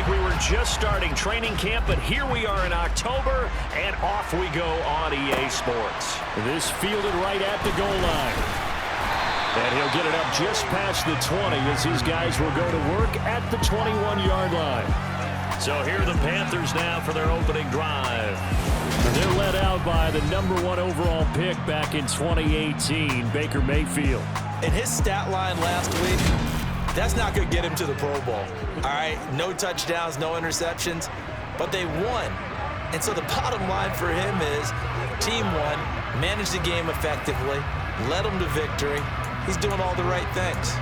we were just starting training camp, but here we are in October, and off we go on EA Sports. This fielded right at the goal line. And he'll get it up just past the 20 as these guys will go to work at the 21-yard line. So here are the Panthers now for their opening drive. They're led out by the #1 overall pick back in 2018, Baker Mayfield. And his stat line last week, that's not going to get him to the Pro Bowl. All right, no touchdowns, no interceptions, but they won. And so the bottom line for him is team won, managed the game effectively, led them to victory. He's doing all the right things.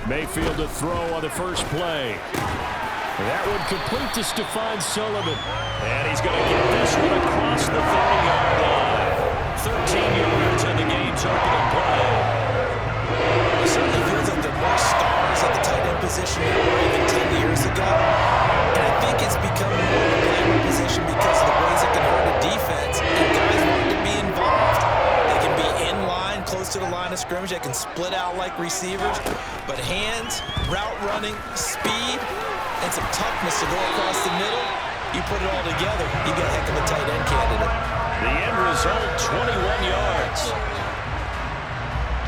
Mayfield to throw on the first play. That would complete to Stephon Sullivan. And he's going to get this one across the 30-yard line. 13 yards on the game's opening play. It certainly feels like there are more stars at the tight end position than there were even 10 years ago. And I think it's become more of a glamour position because of the ways it can hurt a defense. And guys want to be involved. They can be in line, close to the line of scrimmage. They can split out like receivers. But hands, route running, speed, and some toughness to go across the middle, you put it all together, you got a heck of a tight end candidate. The end result, 21 yards.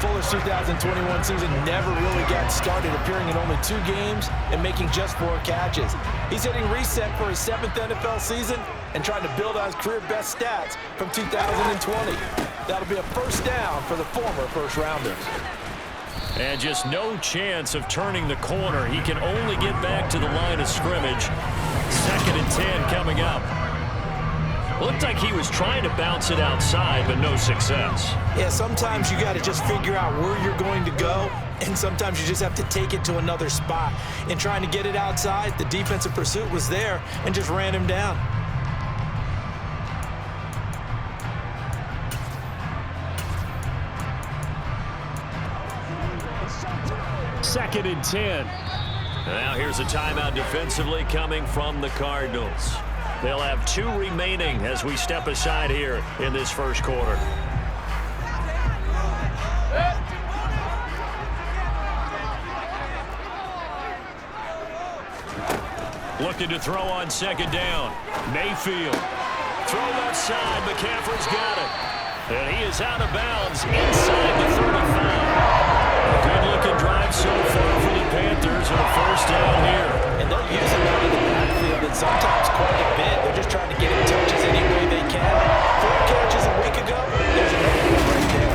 Fuller's 2021 season never really got started, appearing in only 2 games and making just 4 catches. He's hitting reset for his 7th NFL season and trying to build on his career best stats from 2020. That'll be a first down for the former first-rounders. And just no chance of turning the corner. He can only get back to the line of scrimmage. 2nd and 10 coming up. Looked like he was trying to bounce it outside, but no success. Yeah, sometimes you got to just figure out where you're going to go, and sometimes you just have to take it to another spot. In trying to get it outside, the defensive pursuit was there and just ran him down. Second and 10. Now here's a timeout defensively coming from the Cardinals. They'll have 2 remaining as we step aside here in this first quarter. Looking to throw on 2nd down. Mayfield. Throw left side. McCaffrey's got it. And he is out of bounds inside the 35. Good-looking drive so far for the Panthers and a first down here. And they're using that in the backfield and sometimes quite a bit. They're just trying to get him touches any way they can. 4 catches a week ago, there's another one right there.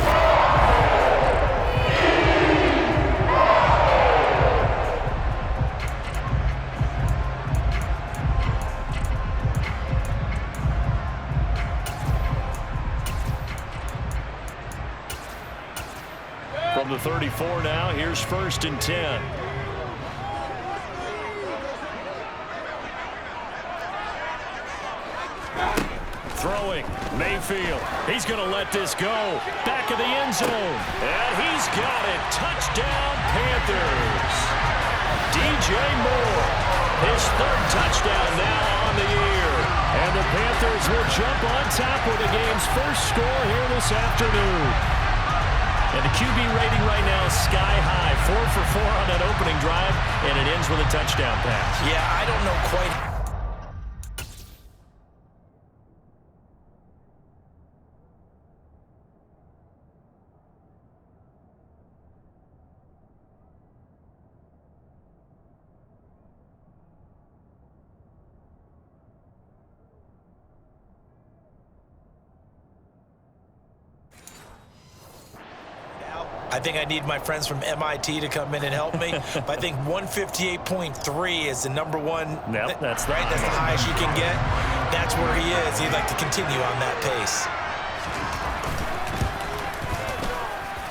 From the 34 now, here's 1st and 10. Throwing, Mayfield. He's going to let this go. Back of the end zone. And he's got it. Touchdown, Panthers. DJ Moore, his 3rd touchdown now on the year. And the Panthers will jump on top with the game's first score here this afternoon. And the QB rating right now is sky high. 4 for 4 on that opening drive, and it ends with a touchdown pass. Yeah, I don't know quite. I think I need my friends from MIT to come in and help me. But I think 158.3 is the number one. Yep, that's right. That's the highest you can get. That's where he is. He'd like to continue on that pace.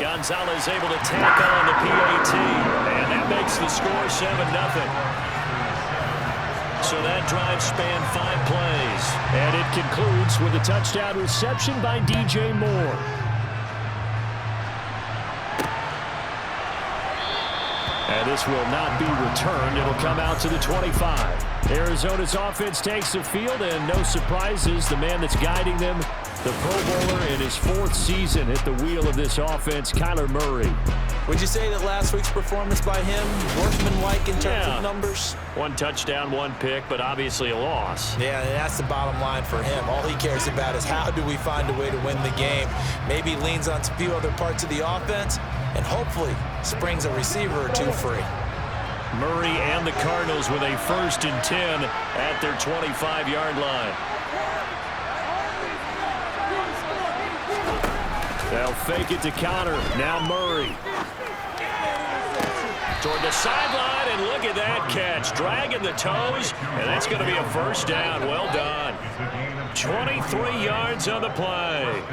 Gonzalez able to tackle on the PAT, and that makes the score 7-0. So that drive spanned 5 plays. And it concludes with a touchdown reception by DJ Moore. And this will not be returned. It'll come out to the 25. Arizona's offense takes the field, and no surprises. The man that's guiding them, the Pro Bowler in his 4th season, hit the wheel of this offense, Kyler Murray. Would you say that last week's performance by him, workmanlike in terms of numbers? 1 touchdown, 1 pick, but obviously a loss. Yeah, and that's the bottom line for him. All he cares about is how do we find a way to win the game. Maybe leans on a few other parts of the offense, and hopefully springs a receiver or 2 free. Murray and the Cardinals with a 1st and 10 at their 25-yard line. They'll fake it to counter. Now Murray. Toward the sideline, and look at that catch. Dragging the toes, and that's going to be a 1st down. Well done. 23 yards on the play.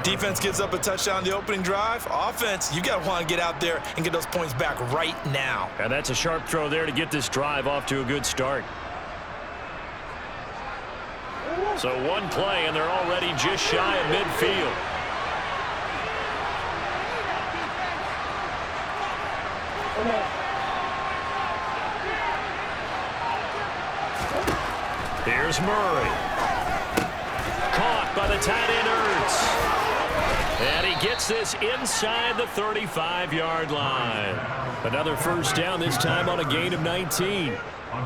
Defense gives up a touchdown on the opening drive. Offense, you got to want to get out there and get those points back right now. And that's a sharp throw there to get this drive off to a good start. So 1 play, and they're already just shy of midfield. Here's Murray. Caught by the tight end Ertz. And he gets this inside the 35-yard line. Another 1st down, this time on a gain of 19.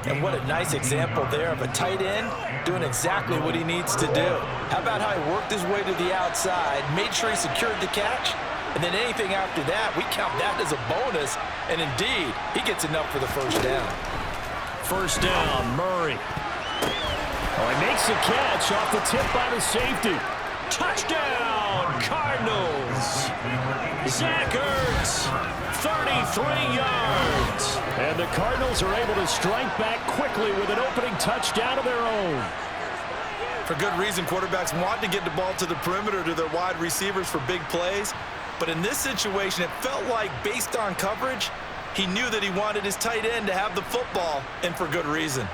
And what a nice example there of a tight end doing exactly what he needs to do. How about how he worked his way to the outside, made sure he secured the catch, and then anything after that, we count that as a bonus. And indeed, he gets enough for the 1st down. 1st down, Murray. Oh, he makes the catch off the tip by the safety. Touchdown, Cardinals. Zach Ertz, 33 yards. And the Cardinals are able to strike back quickly with an opening touchdown of their own. For good reason, quarterbacks want to get the ball to the perimeter to their wide receivers for big plays. But in this situation, it felt like, based on coverage, he knew that he wanted his tight end to have the football, and for good reason.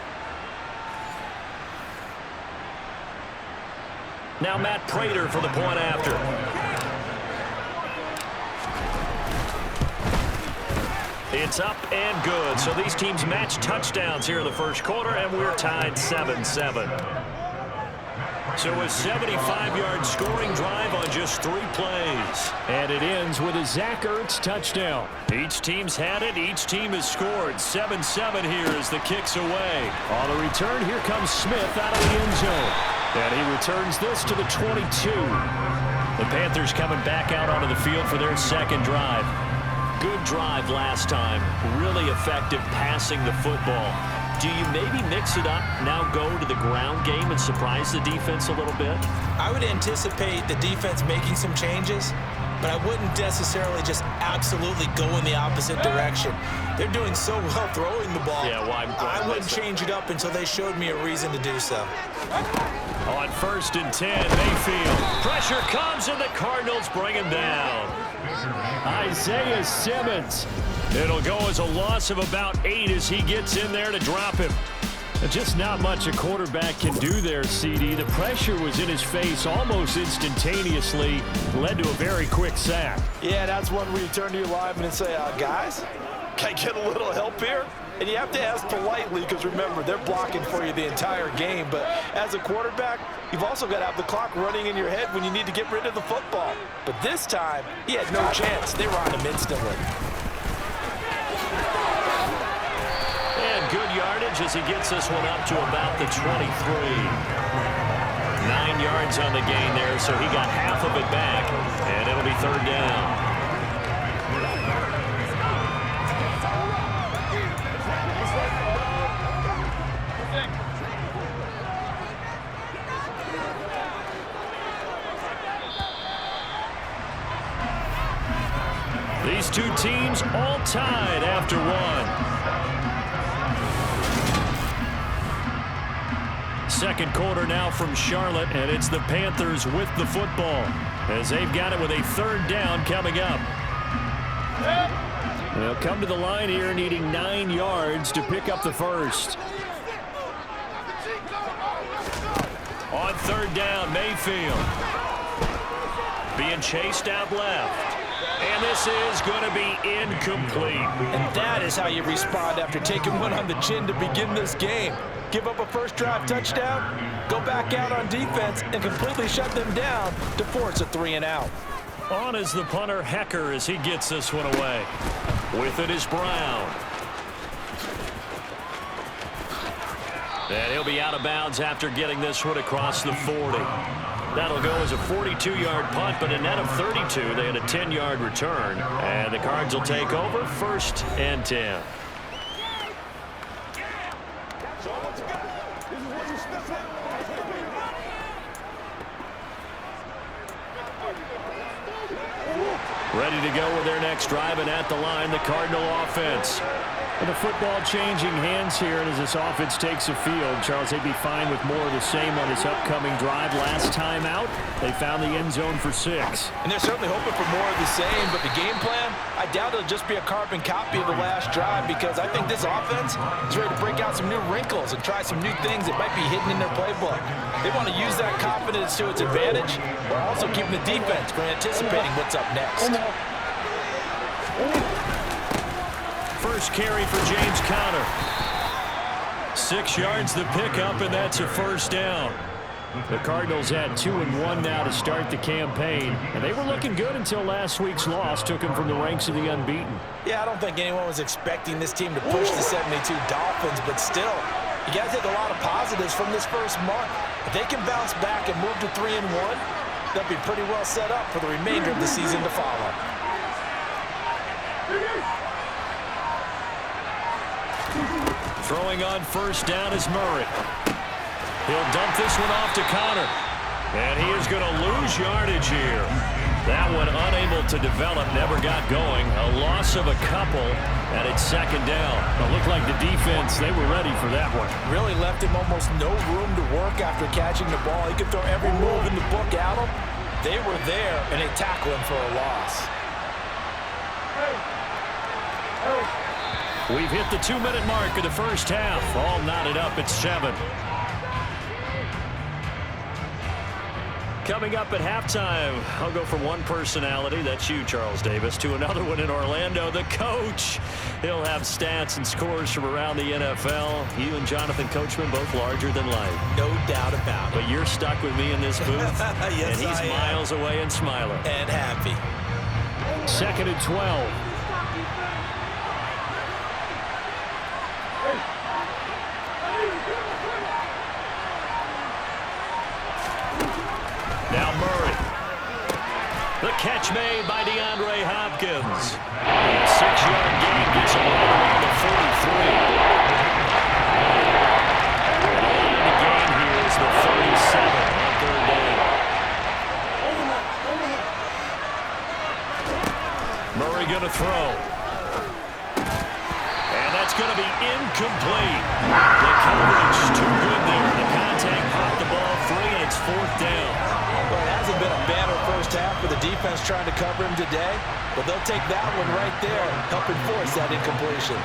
Now Matt Prater for the point after. It's up and good. So these teams match touchdowns here in the 1st quarter, and we're tied 7-7. So a 75-yard scoring drive on just 3 plays. And it ends with a Zach Ertz touchdown. Each team's had it. Each team has scored. 7-7 here as the kick's away. On the return, here comes Smith out of the end zone. And he returns this to the 22. The Panthers coming back out onto the field for their 2nd drive. Good drive last time. Really effective passing the football. Do you maybe mix it up, now go to the ground game and surprise the defense a little bit? I would anticipate the defense making some changes, but I wouldn't necessarily just absolutely go in the opposite direction. They're doing so well throwing the ball. Yeah, why I wouldn't change it up until they showed me a reason to do so. On 1st and 10, Mayfield. Pressure comes, and the Cardinals bring him down. Isaiah Simmons. It'll go as a loss of about 8 as he gets in there to drop him. Just not much a quarterback can do there, CD. The pressure was in his face almost instantaneously, led to a very quick sack. Yeah, that's one where you turn to your lineman and say, guys, can I get a little help here? And you have to ask politely because, remember, they're blocking for you the entire game. But as a quarterback, you've also got to have the clock running in your head when you need to get rid of the football. But this time, he had no chance. They were on him instantly. And good yardage as he gets this one up to about the 23. 9 yards on the gain there, so he got half of it back, and it'll be 3rd down. These 2 teams all tied after 1. 2nd quarter now from Charlotte, and it's the Panthers with the football as they've got it with a 3rd down coming up. They'll come to the line here needing 9 yards to pick up the 1st. third down, Mayfield. Being chased out left. And this is going to be incomplete. And that is how you respond after taking one on the chin to begin this game. Give up a first drive touchdown, go back out on defense, and completely shut them down to force a 3-and-out. On is the punter, Hecker, as he gets this one away. With it is Brown. And he'll be out of bounds after getting this one across the 40. That'll go as a 42-yard punt, but a net of 32. They had a 10-yard return. And the Cards will take over 1st and 10. Ready to go with their next drive, and at the line, the Cardinal offense. And the football changing hands here, and as this offense takes the field, Charles, they'd be fine with more of the same on this upcoming drive. Last time out, they found the end zone for 6. And they're certainly hoping for more of the same, but the game plan, I doubt it'll just be a carbon copy of the last drive, because I think this offense is ready to break out some new wrinkles and try some new things that might be hidden in their playbook. They want to use that confidence to its advantage, while also keeping the defense from anticipating what's up next. First carry for James Conner. 6 yards the pickup, and that's a first down. The Cardinals had 2-1 now to start the campaign, and they were looking good until last week's loss took them from the ranks of the unbeaten. Yeah, I don't think anyone was expecting this team to push the 72 Dolphins, but still, you got to take a lot of positives from this first month. If they can bounce back and move to 3-1, they'll be pretty well set up for the remainder of the season to follow. Throwing on first down is Murray. He'll dump this one off to Conner. And he is going to lose yardage here. That one unable to develop, never got going. A loss of a couple, and it's second down. It looked like the defense, they were ready for that one. Really left him almost no room to work after catching the ball. He could throw every move in the book at him. They were there, and they tackled him for a loss. We've hit the 2-minute mark of the first half. All knotted up at 7. Coming up at halftime, I'll go from one personality, that's you, Charles Davis, to another one in Orlando, the coach. He'll have stats and scores from around the NFL. You and Jonathan Coachman both larger than life. No doubt about it. But you're stuck with me in this booth, yes, and he's miles away and smiling. And happy. 2nd and 12. Now Murray. The catch made by DeAndre Hopkins. 6-yard gain gets him all around the 43. And the line to gain here is the 37 on third down. Murray going to throw. And that's going to be incomplete. The coverage too good there. The contact popped the ball free, and it's 4th down. Well, it hasn't been a banner first half for the defense trying to cover him today, but they'll take that one right there, helping force that incompletion.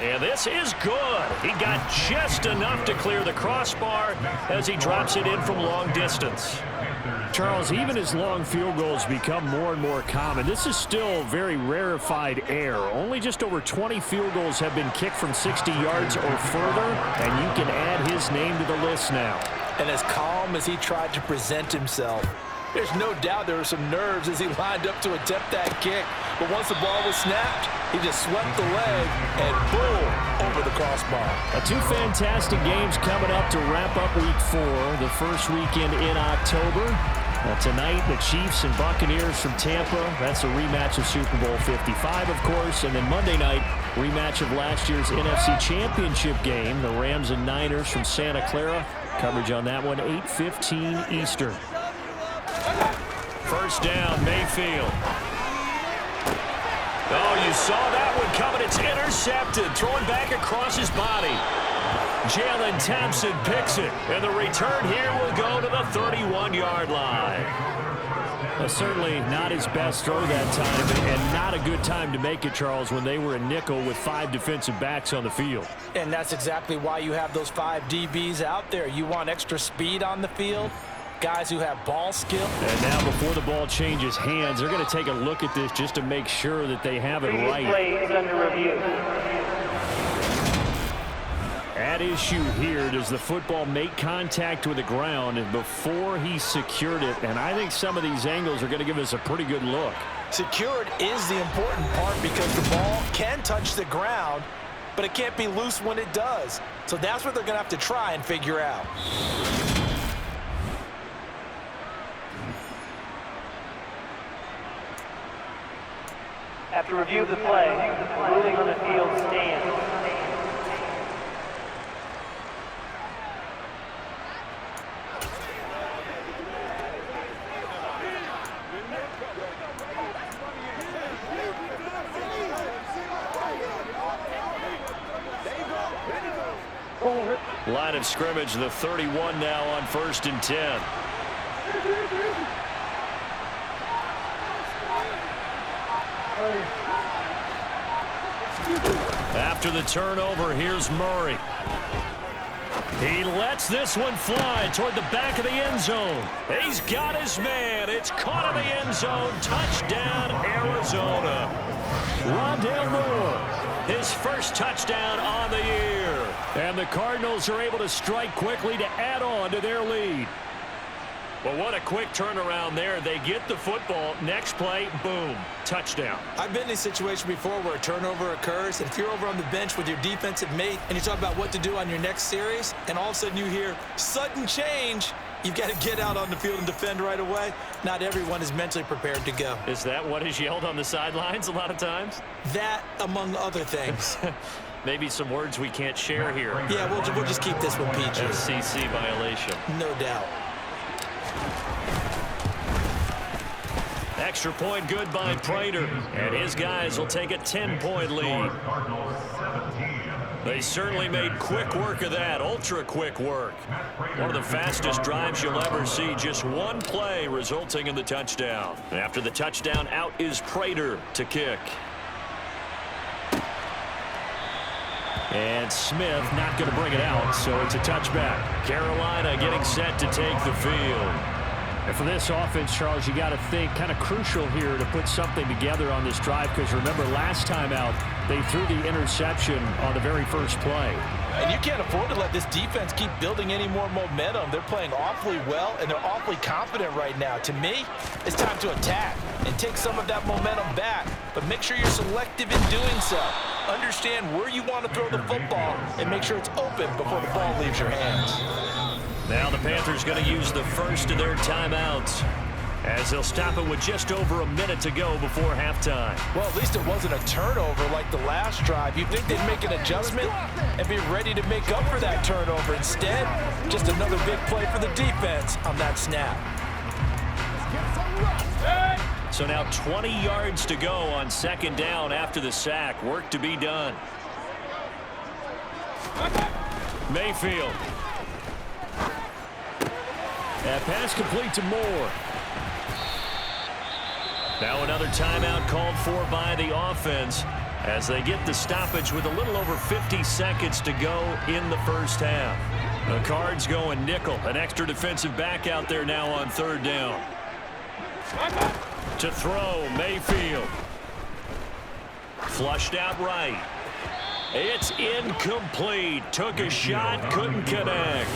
And this is good. He got just enough to clear the crossbar as he drops it in from long distance. Charles, even as long field goals become more and more common, this is still very rarefied air. Only just over 20 field goals have been kicked from 60 yards or further, and you can add his name to the list now. And as calm as he tried to present himself, there's no doubt there were some nerves as he lined up to attempt that kick. But once the ball was snapped, he just swept the leg and boom, over the crossbar. Two fantastic games coming up to wrap up Week 4, the first weekend in October. Tonight, the Chiefs and Buccaneers from Tampa. That's a rematch of Super Bowl 55, of course. And then Monday night, rematch of last year's NFC Championship game, the Rams and Niners from Santa Clara. Coverage on that one, 8:15 Eastern. First down, Mayfield. Oh, you saw that one coming. It's intercepted. Throwing back across his body. Jalen Thompson picks it. And the return here will go to the 31-yard line. Well, certainly not his best throw that time, and not a good time to make it, Charles, when they were in nickel with 5 defensive backs on the field. And that's exactly why you have those 5 DBs out there. You want extra speed on the field, guys who have ball skill. And now before the ball changes hands, they're going to take a look at this just to make sure that they have it right. Play is under review. At issue here, does the football make contact with the ground before he secured it? And I think some of these angles are going to give us a pretty good look. Secured is the important part because the ball can touch the ground, but it can't be loose when it does. So that's what they're going to have to try and figure out. After review of the play, ruling on the field stands. Line of scrimmage, the 31 now on 1st and 10. After the turnover, here's Murray. He lets this one fly toward the back of the end zone. He's got his man. It's caught in the end zone. Touchdown, Arizona. Rondale Moore, his first touchdown on the year. And the Cardinals are able to strike quickly to add on to their lead. Well, what a quick turnaround there. They get the football. Next play, boom, touchdown. I've been in a situation before where a turnover occurs, and if you're over on the bench with your defensive mate and you talk about what to do on your next series, and all of a sudden you hear sudden change, you've got to get out on the field and defend right away. Not everyone is mentally prepared to go. Is that what is yelled on the sidelines a lot of times? That, among other things. Maybe some words we can't share here. Yeah, we'll just keep this one PG. FCC violation. No doubt. Extra point good by Prater, and his guys will take a 10-point lead. They certainly made quick work of that, ultra-quick work. One of the fastest drives you'll ever see, just one play resulting in the touchdown. After the touchdown, out is Prater to kick. And Smith not going to bring it out, so it's a touchback. Carolina getting set to take the field. And for this offense, Charles, you got to think kind of crucial here to put something together on this drive, because remember last time out, they threw the interception on the very first play. And you can't afford to let this defense keep building any more momentum. They're playing awfully well, and they're awfully confident right now. To me, it's time to attack and take some of that momentum back, but make sure you're selective in doing so. Understand where you want to throw the football and make sure it's open before the ball leaves your hands. Now the Panthers going to use the first of their timeouts, as they'll stop it with just over a minute to go before halftime. Well, at least it wasn't a turnover like the last drive. You'd think they'd make an adjustment and be ready to make up for that turnover. Instead, just another big play for the defense on that snap. So now 20 yards to go on 2nd down after the sack. Work to be done. Mayfield. That pass complete to Moore. Now another timeout called for by the offense as they get the stoppage with a little over 50 seconds to go in the first half. The Cards going nickel. An extra defensive back out there now on 3rd down. To throw, Mayfield. Flushed out right. It's incomplete. Took a shot, couldn't connect.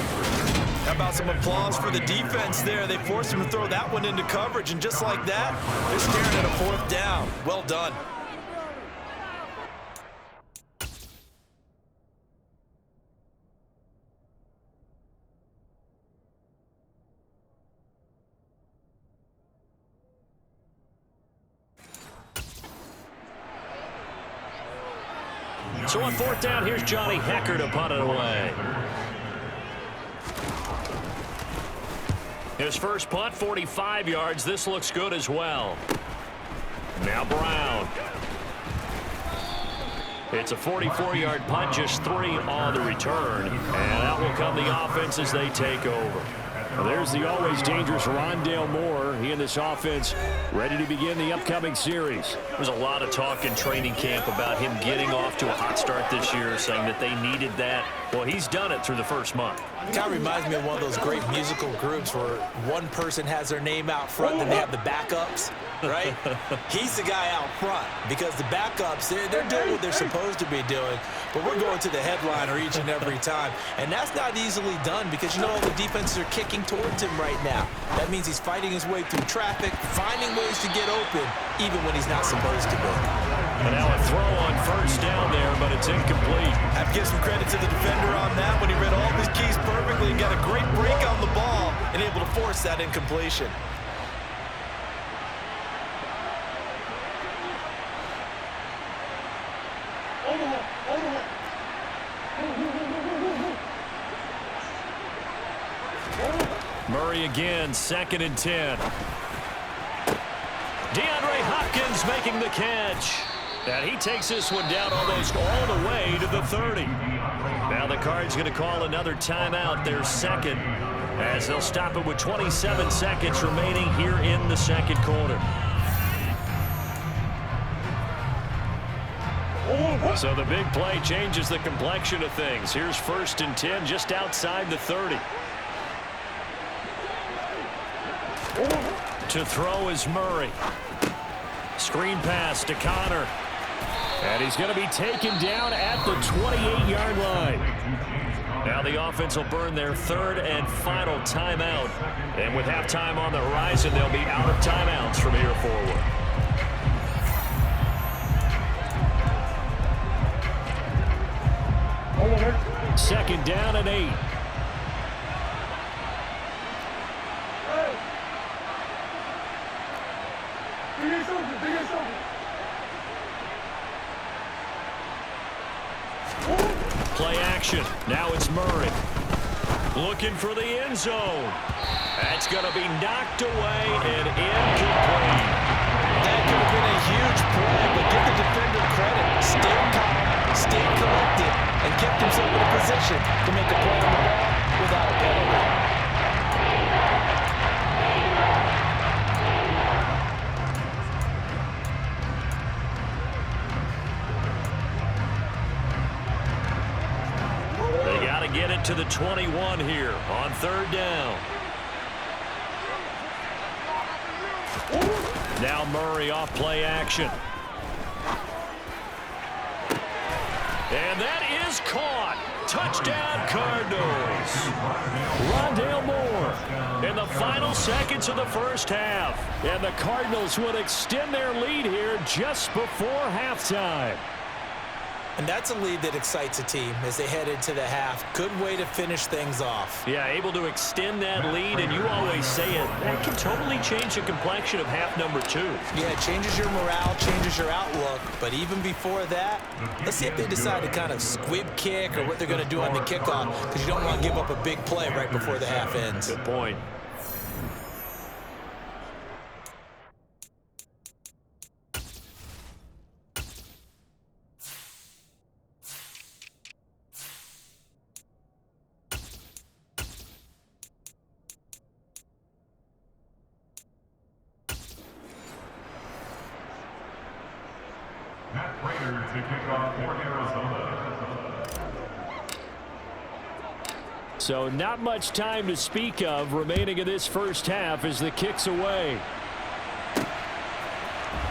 How about some applause for the defense there? They forced him to throw that one into coverage, and just like that, they're staring at a 4th down. Well done. So on 4th down, here's Johnny Hecker to punt it away. His first punt, 45 yards. This looks good as well. Now Brown. It's a 44-yard punt, just 3 on the return. And out will come the offense as they take over. Well, there's the always dangerous Rondale Moore. Moore. He and this offense ready to begin the upcoming series. There's a lot of talk in training camp about him getting off to a hot start this year, saying that they needed that. Well, he's done it through the first month. It kind of reminds me of one of those great musical groups where one person has their name out front and they have the backups, right? He's the guy out front because the backups, they're doing what they're supposed to be doing, but we're going to the headliner each and every time. And that's not easily done because, you know, all the defenses are kicking towards him right now. That means he's fighting his way through traffic, finding ways to get open, even when he's not supposed to be. And now a throw on first down there, but it's incomplete. I have to give some credit to the defender on that when he read all of his keys perfectly and got a great break on the ball and able to force that incompletion. Murray again, 2nd and 10. DeAndre Hopkins making the catch. And he takes this one down almost all the way to the 30. Now the Cards going to call another timeout, their second, as they'll stop it with 27 seconds remaining here in the second quarter. So the big play changes the complexion of things. Here's 1st and 10 just outside the 30. To throw is Murray. Screen pass to Connor. And he's going to be taken down at the 28-yard line. Now the offense will burn their 3rd and final timeout. And with halftime on the horizon, they'll be out of timeouts from here forward. Second down and 8. Play action. Now it's Murray. Looking for the end zone. That's going to be knocked away and incomplete. That could have been a huge play, but give the defender credit. Stayed calm, stayed collected, and kept himself in a position to make a play on the ball without a penalty. Get it to the 21 here on 3rd down. Now Murray off play action. And that is caught. Touchdown Cardinals. Rondale Moore in the final seconds of the first half. And the Cardinals would extend their lead here just before halftime. And that's a lead that excites a team as they head into the half. Good way to finish things off. Yeah, able to extend that lead, and you always say it, that can totally change the complexion of half number 2. Yeah, it changes your morale, changes your outlook. But even before that, let's see if they decide to kind of squib kick or what they're going to do on the kickoff, because you don't want to give up a big play right before the half ends. Good point. So not much time to speak of remaining in this first half as the kick's away.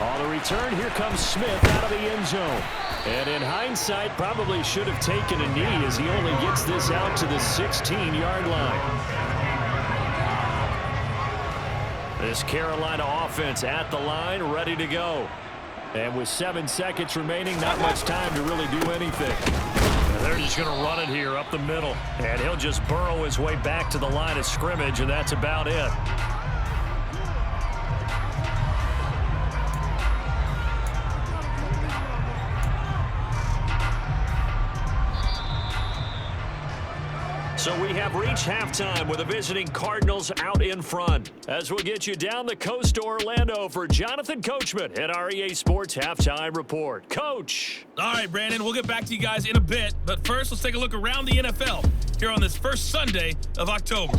On the return, here comes Smith out of the end zone. And in hindsight, probably should have taken a knee as he only gets this out to the 16-yard line. This Carolina offense at the line, ready to go. And with 7 seconds remaining, not much time to really do anything. And they're just going to run it here up the middle. And he'll just burrow his way back to the line of scrimmage, and that's about it. So we have reached halftime with the visiting Cardinals out in front. As we'll get you down the coast to Orlando for Jonathan Coachman at our EA Sports Halftime Report. Coach. All right, Brandon, we'll get back to you guys in a bit. But first, let's take a look around the NFL here on this first Sunday of October.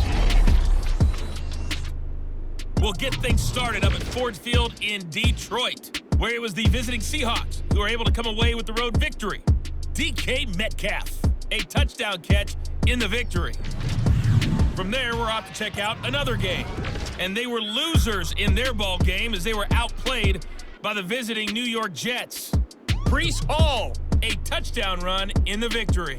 We'll get things started up at Ford Field in Detroit, where it was the visiting Seahawks who were able to come away with the road victory. DK Metcalf, a touchdown catch in the victory. From there, we're off to check out another game. And they were losers in their ball game as they were outplayed by the visiting New York Jets. Breece Hall, a touchdown run in the victory.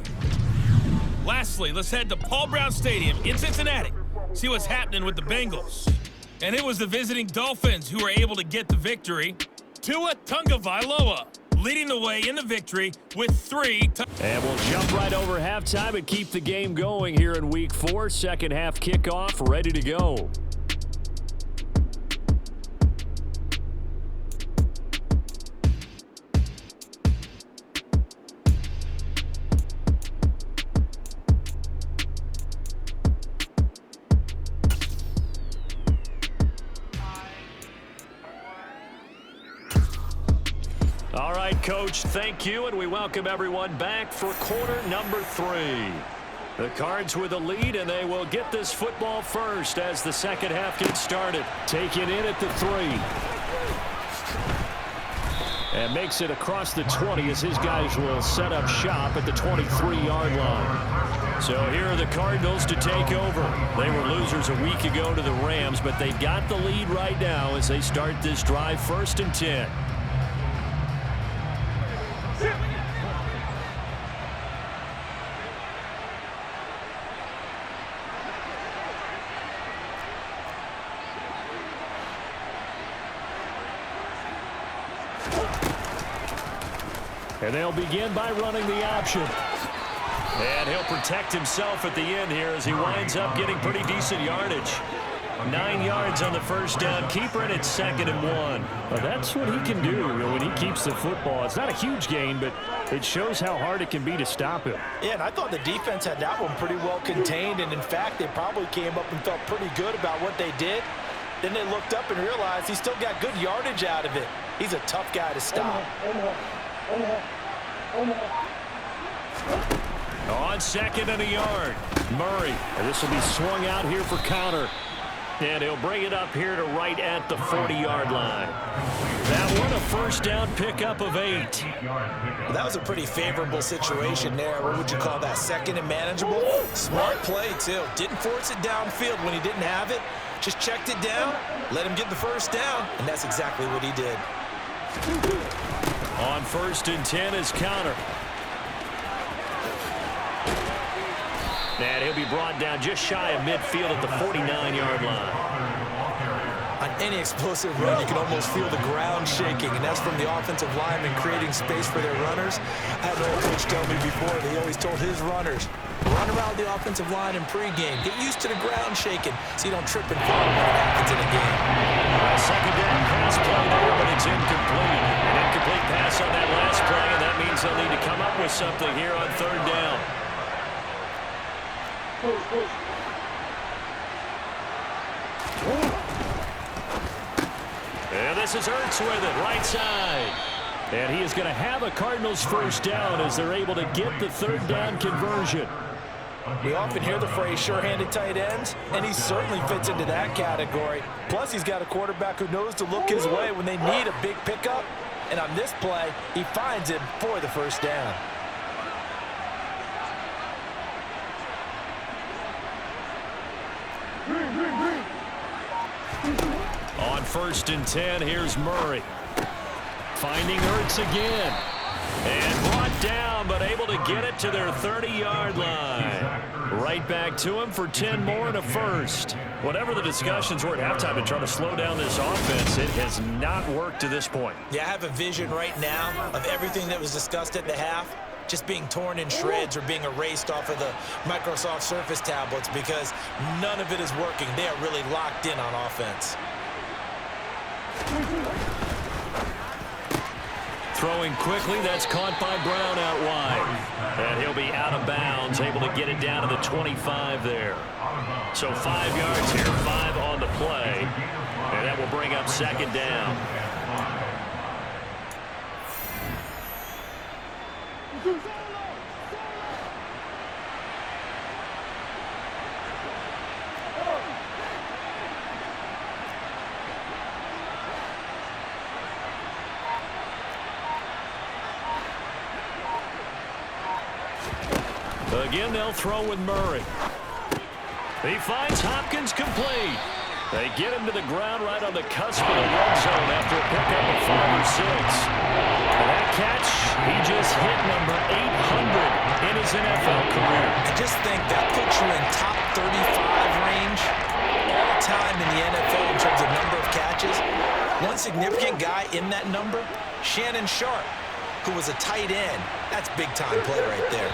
Lastly, let's head to Paul Brown Stadium in Cincinnati, see what's happening with the Bengals. And it was the visiting Dolphins who were able to get the victory. Tua Tagovailoa leading the way in the victory with 3. And we'll jump right over halftime and keep the game going here in Week 4. Second half kickoff, ready to go. All right, Coach, thank you, and we welcome everyone back for quarter number 3. The Cards with a lead, and they will get this football first as the second half gets started. Taken in at the 3. And makes it across the 20 as his guys will set up shop at the 23-yard line. So here are the Cardinals to take over. They were losers a week ago to the Rams, but they've got the lead right now as they start this drive 1st and 10. And they'll begin by running the option. And he'll protect himself at the end here as he winds up getting pretty decent yardage. 9 yards on the first down. Keeper, and it's 2nd and 1. Well, that's what he can do when he keeps the football. It's not a huge gain, but it shows how hard it can be to stop him. Yeah, and I thought the defense had that one pretty well contained, and in fact, they probably came up and felt pretty good about what they did. Then they looked up and realized he still got good yardage out of it. He's a tough guy to stop. On 2nd and a yard, Murray. And this will be swung out here for counter. And he'll bring it up here to right at the 40-yard line. That one, a first down pickup of 8. That was a pretty favorable situation there. What would you call that? 2nd and manageable? Smart play, too. Didn't force it downfield when he didn't have it. Just checked it down, let him get the first down, and that's exactly what he did. On 1st and 10 is counter. And he'll be brought down just shy of midfield at the 49-yard line. On any explosive run, you can almost feel the ground shaking, and that's from the offensive linemen creating space for their runners. I had an old coach tell me before, he always told his runners, run around the offensive line in pregame. Get used to the ground shaking so you don't trip and fall when it happens in a game. Second down pass play there, but it's incomplete. An incomplete pass on that last play, and that means they'll need to come up with something here on 3rd down. And this is Ertz with it, right side. And he is going to have a Cardinals first down as they're able to get the 3rd down conversion. We often hear the phrase sure-handed tight ends, and he certainly fits into that category. Plus, he's got a quarterback who knows to look his way when they need a big pickup. And on this play, he finds him for the first down. On 1st and 10, here's Murray. Finding Ertz again. And brought down, but able to get it to their 30-yard line. Right back to him for 10 more and a first. Whatever the discussions were at halftime to try to slow down this offense, it has not worked to this point. Yeah, I have a vision right now of everything that was discussed at the half just being torn in shreds or being erased off of the Microsoft Surface tablets because none of it is working. They are really locked in on offense. Throwing quickly, that's caught by Brown out wide. And he'll be out of bounds, able to get it down to the 25 there. So 5 yards here, 5 on the play. And that will bring up 2nd down. Again, they'll throw with Murray. He finds Hopkins complete. They get him to the ground right on the cusp of the red zone after a pickup of 5 or 6. And that catch, he just hit number 800 in his NFL career. I just think that puts you in top 35 range all time in the NFL in terms of number of catches. One significant guy in that number, Shannon Sharp, who was a tight end. That's big-time play right there.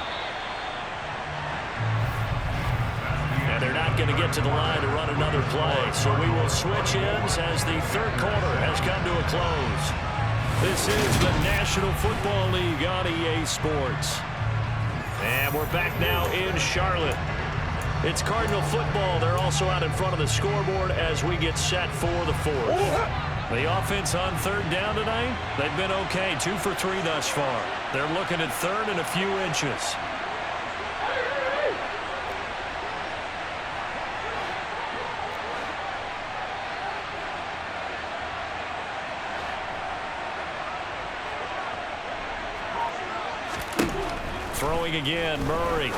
And they're not going to get to the line to run another play, so we will switch ends as the third quarter has come to a close. This is the National Football League on EA Sports. And we're back now in Charlotte. It's Cardinal football. They're also out in front of the scoreboard as we get set for the fourth. The offense on third down tonight, they've been okay, 2 for 3 thus far. They're looking at third and a few inches. Throwing again, Murray.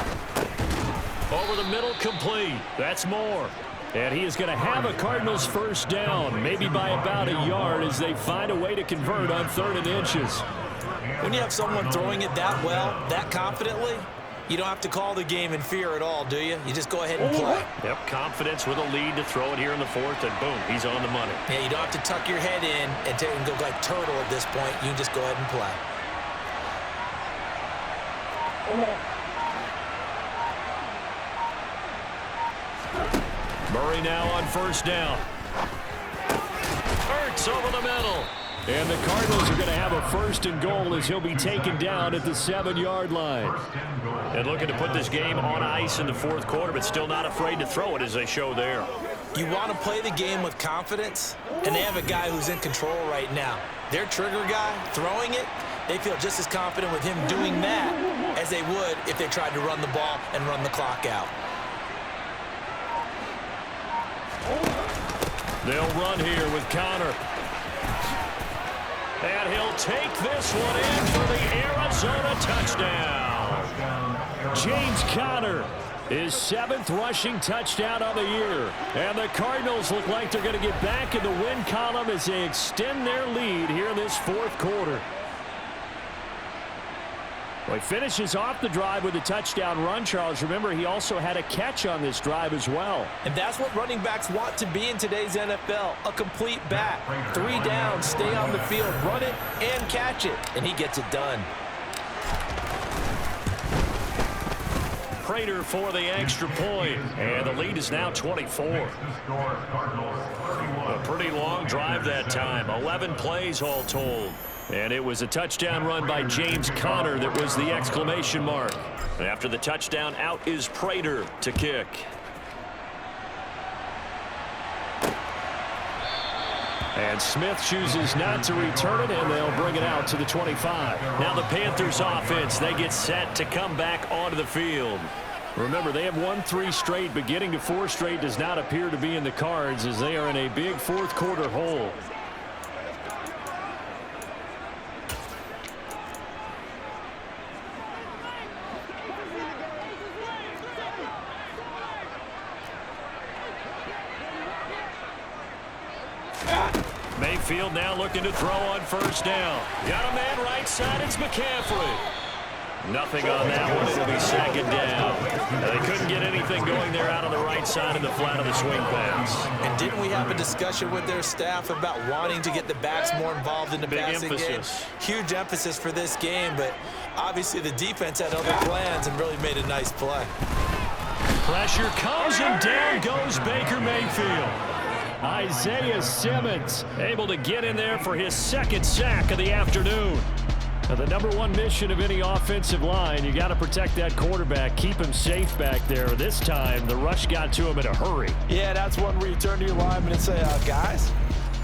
Over the middle, complete. That's Moore. And he is going to have a Cardinals first down, maybe by about a yard as they find a way to convert on 3rd and inches. When you have someone throwing it that well, that confidently, you don't have to call the game in fear at all, do you? You just go ahead and play. Yep, confidence with a lead to throw it here in the 4th, and boom, he's on the money. Yeah, you don't have to tuck your head in and go like turtle at this point. You can just go ahead and play. Murray now on first down. Hurts over the middle. And the Cardinals are going to have a 1st and goal as he'll be taken down at the 7-yard line. And looking to put this game on ice in the 4th quarter, but still not afraid to throw it as they show there. You want to play the game with confidence, and they have a guy who's in control right now. Their trigger guy, throwing it, they feel just as confident with him doing that as they would if they tried to run the ball and run the clock out. They'll run here with Connor. And he'll take this one in for the Arizona touchdown. James Conner, his 7th rushing touchdown on the year. And the Cardinals look like they're going to get back in the win column as they extend their lead here in this 4th quarter. Well, he finishes off the drive with a touchdown run, Charles. Remember, he also had a catch on this drive as well. And that's what running backs want to be in today's NFL, a complete back. 3 down, stay on the field, run it, and catch it. And he gets it done. Prater for the extra point, and the lead is now 24. A pretty long drive that time, 11 plays all told. And it was a touchdown run by James Conner that was the exclamation mark. And after the touchdown, out is Prater to kick. And Smith chooses not to return it, and they'll bring it out to the 25. Now the Panthers offense, they get set to come back onto the field. Remember, they have won 3 straight, but getting to 4 straight does not appear to be in the cards as they are in a big 4th quarter hole. Mayfield now looking to throw on first down. Got a man right side. It's McCaffrey. Nothing on that one. It'll be 2nd down. They couldn't get anything going there out on the right side of the flat of the swing pass. And didn't we have a discussion with their staff about wanting to get the backs more involved in the passing game? Huge emphasis for this game, but obviously the defense had other plans and really made a nice play. Pressure comes and down goes Baker Mayfield. Isaiah Simmons able to get in there for his 2nd sack of the afternoon. Now, the #1 mission of any offensive line, you got to protect that quarterback, keep him safe back there. This time, the rush got to him in a hurry. Yeah, that's one where you turn to your lineman and say, guys,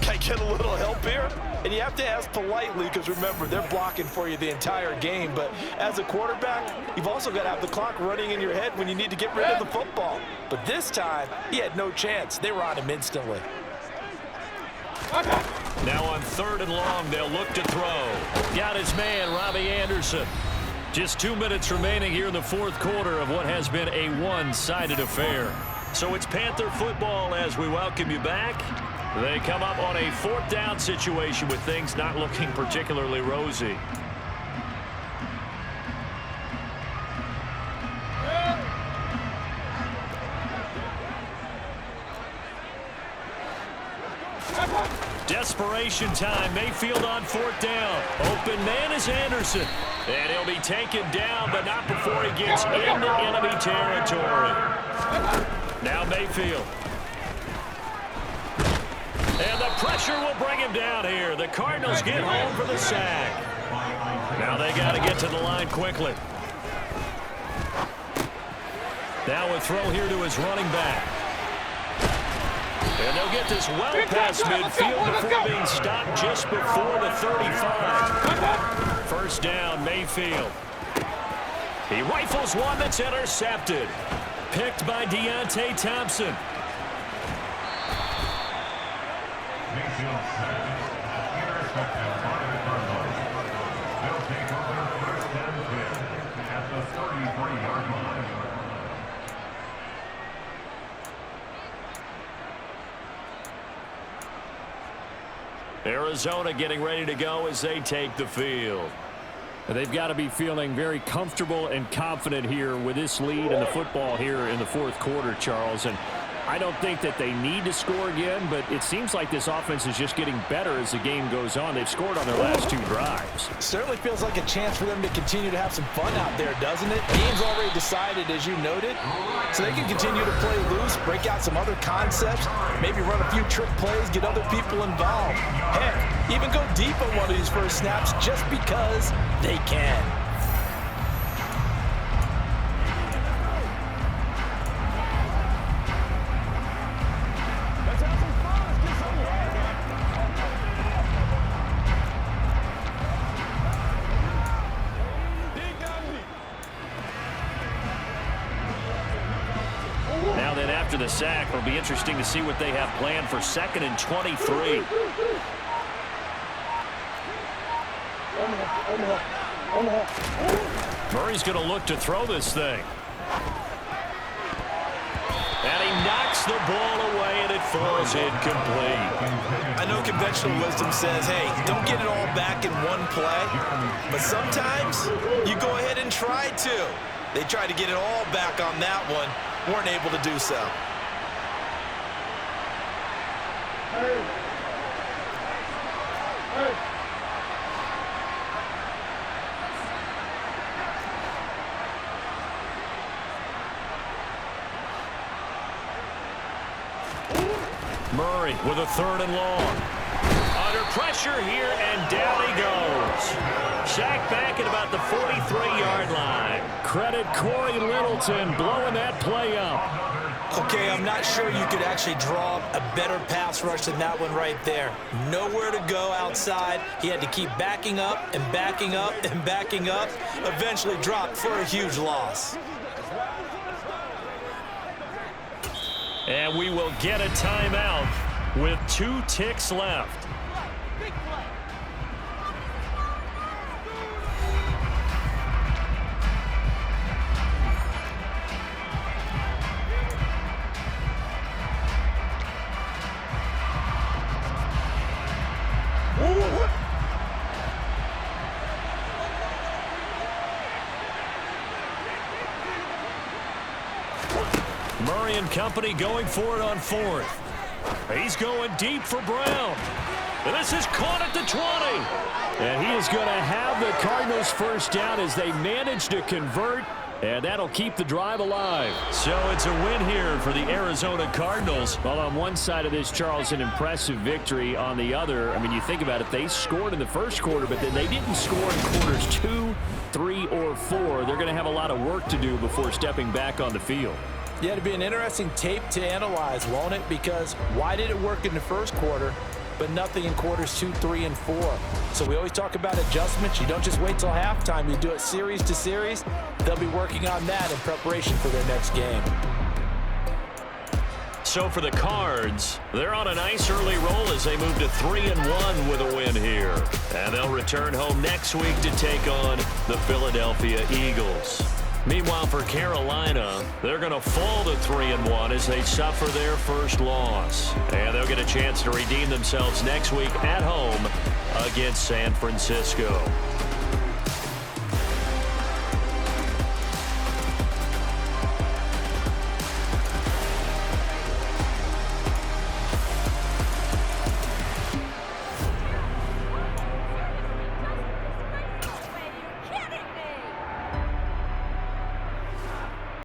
can I get a little help here? And you have to ask politely because, remember, they're blocking for you the entire game. But as a quarterback, you've also got to have the clock running in your head when you need to get rid of the football. But this time, he had no chance. They were on him instantly. Now on 3rd and long, they'll look to throw. Got his man, Robbie Anderson. Just 2 minutes remaining here in the fourth quarter of what has been a one-sided affair. So it's Panther football as we welcome you back. They come up on a fourth down situation with things not looking particularly rosy. Desperation time. Mayfield on fourth down. Open man is Anderson. And he'll be taken down, but not before he gets into enemy territory. Now Mayfield. And the pressure will bring him down here. The Cardinals get home for the sack. Now they got to get to the line quickly. Now a throw here to his running back. And they'll get this well past midfield before being stopped just before the 35. First down, Mayfield. He rifles one that's intercepted. Picked by Deontay Thompson. Arizona getting ready to go as they take the field. They've got to be feeling very comfortable and confident here with this lead and the football here in the fourth quarter, Charles. And I don't think that they need to score again, but it seems like this offense is just getting better as the game goes on. They've scored on their last 2 drives. Certainly feels like a chance for them to continue to have some fun out there, doesn't it? Game's already decided, as you noted, so they can continue to play loose, break out some other concepts, maybe run a few trick plays, get other people involved. Heck, even go deep on one of these first snaps just because they can. Now then, after the sack, it'll be interesting to see what they have planned for 2nd and 23. Murray's going to look to throw this thing. And he knocks the ball away, and it falls incomplete. I know conventional wisdom says, hey, don't get it all back in one play. But sometimes you go ahead and try to. They tried to get it all back on that one. Weren't able to do so. Murray with a 3rd and long. Under pressure here, and down he goes. Sacked back at about the 43-yard line. Credit Corey Littleton blowing that play up. Okay, I'm not sure you could actually draw a better pass rush than that one right there. Nowhere to go outside. He had to keep backing up and backing up and backing up. Eventually dropped for a huge loss. And we will get a timeout with 2 ticks left. Murray and company going for it on 4th. He's going deep for Brown. And this is caught at the 20. And he is going to have the Cardinals first down as they manage to convert. And that'll keep the drive alive. So it's a win here for the Arizona Cardinals. Well, on one side of this, Charles, an impressive victory. On the other, I mean, you think about it, they scored in the first quarter, but then they didn't score in quarters 2, 3, or 4. They're going to have a lot of work to do before stepping back on the field. Yeah, it'll be an interesting tape to analyze, won't it? Because why did it work in the first quarter, but nothing in quarters 2, 3, and 4? So we always talk about adjustments. You don't just wait till halftime. You do it series to series. They'll be working on that in preparation for their next game. So for the Cards, they're on a nice early roll as they move to 3-1 with a win here. And they'll return home next week to take on the Philadelphia Eagles. Meanwhile, for Carolina, they're going to fall to 3-1 as they suffer their first loss. And they'll get a chance to redeem themselves next week at home against San Francisco.